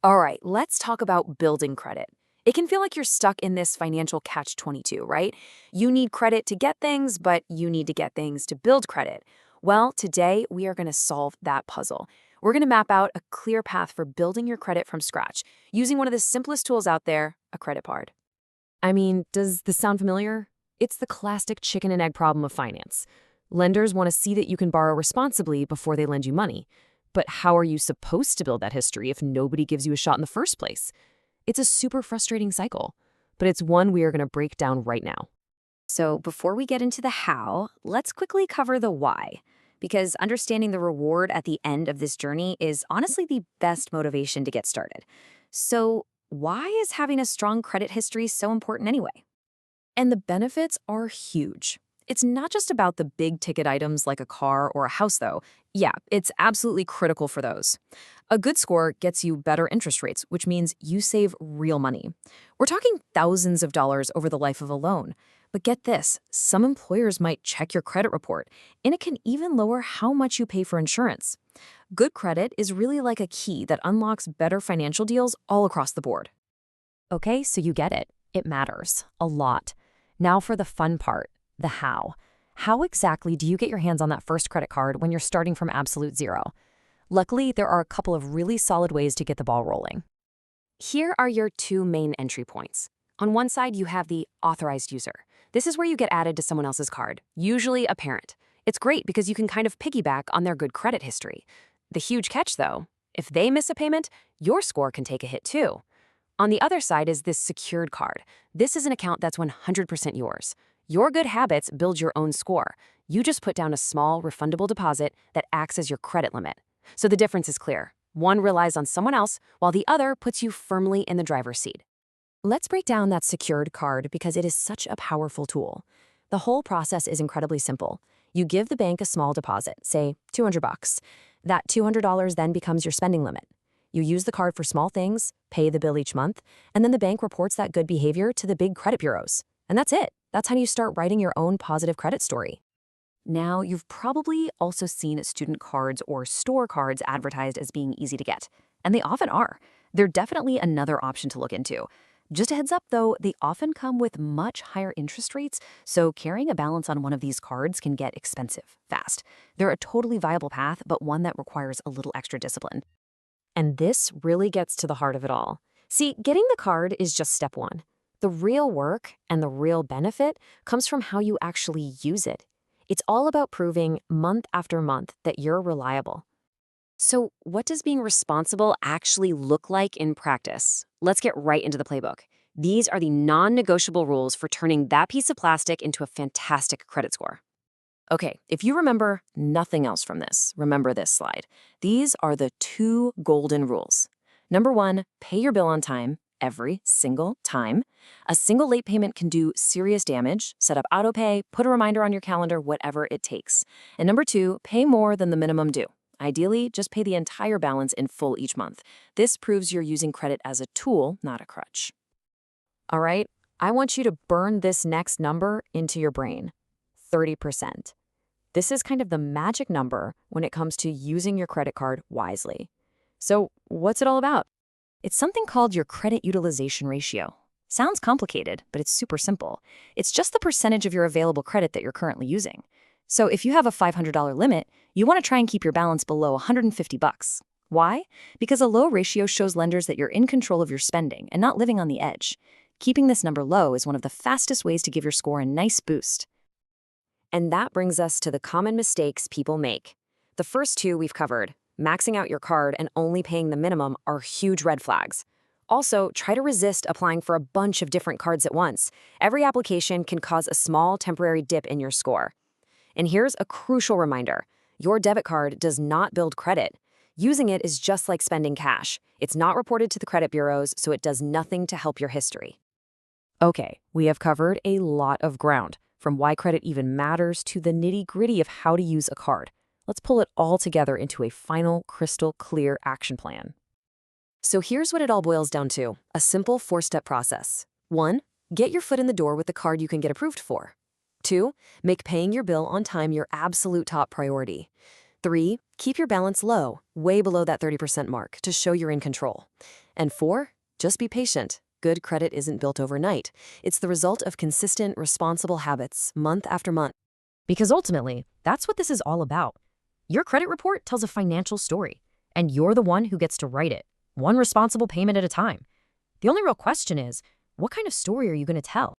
All right, let's talk about building credit. It can feel like you're stuck in this financial catch-22, right? You need credit to get things, but you need to get things to build credit. Well, today we are going to solve that puzzle. We're going to map out a clear path for building your credit from scratch using one of the simplest tools out there, a credit card. I mean, does this sound familiar? It's the classic chicken and egg problem of finance. Lenders want to see that you can borrow responsibly before they lend you money. But how are you supposed to build that history if nobody gives you a shot in the first place? It's a super frustrating cycle, but it's one we are going to break down right now. So before we get into the how, let's quickly cover the why. Because understanding the reward at the end of this journey is honestly the best motivation to get started. So why is having a strong credit history so important anyway? And the benefits are huge. It's not just about the big ticket items like a car or a house, though. Yeah, it's absolutely critical for those. A good score gets you better interest rates, which means you save real money. We're talking thousands of dollars over the life of a loan. But get this, some employers might check your credit report, and it can even lower how much you pay for insurance. Good credit is really like a key that unlocks better financial deals all across the board. Okay, so you get it. It matters a lot. Now for the fun part, the how. How exactly do you get your hands on that first credit card when you're starting from absolute zero? Luckily, there are a couple of really solid ways to get the ball rolling. Here are your two main entry points. On one side, you have the authorized user. This is where you get added to someone else's card, usually a parent. It's great because you can kind of piggyback on their good credit history. The huge catch, though, if they miss a payment, your score can take a hit too. On the other side is this secured card. This is an account that's 100% yours. Your good habits build your own score. You just put down a small, refundable deposit that acts as your credit limit. So the difference is clear. One relies on someone else, while the other puts you firmly in the driver's seat. Let's break down that secured card because it is such a powerful tool. The whole process is incredibly simple. You give the bank a small deposit, say $200. That $200 then becomes your spending limit. You use the card for small things, pay the bill each month, and then the bank reports that good behavior to the big credit bureaus. And that's it. That's how you start writing your own positive credit story. Now, you've probably also seen student cards or store cards advertised as being easy to get, and they often are. They're definitely another option to look into. Just a heads up, though, they often come with much higher interest rates, so carrying a balance on one of these cards can get expensive fast. They're a totally viable path, but one that requires a little extra discipline. And this really gets to the heart of it all. See, getting the card is just step one. The real work and the real benefit comes from how you actually use it. It's all about proving month after month that you're reliable. So what does being responsible actually look like in practice? Let's get right into the playbook. These are the non-negotiable rules for turning that piece of plastic into a fantastic credit score. Okay, if you remember nothing else from this, remember this slide. These are the two golden rules. Number one, pay your bill on time every single time. A single late payment can do serious damage. Set up autopay, put a reminder on your calendar, whatever it takes. And number two, pay more than the minimum due. Ideally, just pay the entire balance in full each month. This proves you're using credit as a tool, not a crutch. All right, I want you to burn this next number into your brain. 30%. This is kind of the magic number when it comes to using your credit card wisely. So what's it all about? It's something called your Credit Utilization Ratio. Sounds complicated, but it's super simple. It's just the percentage of your available credit that you're currently using. So if you have a $500 limit, you want to try and keep your balance below $150. Why? Because a low ratio shows lenders that you're in control of your spending and not living on the edge. Keeping this number low is one of the fastest ways to give your score a nice boost. And that brings us to the common mistakes people make. The first two we've covered, maxing out your card and only paying the minimum, are huge red flags. Also, try to resist applying for a bunch of different cards at once. Every application can cause a small temporary dip in your score. And here's a crucial reminder. Your debit card does not build credit. Using it is just like spending cash. It's not reported to the credit bureaus, so it does nothing to help your history. Okay, we have covered a lot of ground, from why credit even matters to the nitty-gritty of how to use a card. Let's pull it all together into a final, crystal clear action plan. So here's what it all boils down to, a simple 4-step process. 1. Get your foot in the door with the card you can get approved for. 2. Make paying your bill on time your absolute top priority. 3. Keep your balance low, way below that 30% mark, to show you're in control. And 4, just be patient. Good credit isn't built overnight. It's the result of consistent, responsible habits, month after month. Because ultimately, that's what this is all about. Your credit report tells a financial story, and you're the one who gets to write it, one responsible payment at a time. The only real question is, what kind of story are you going to tell?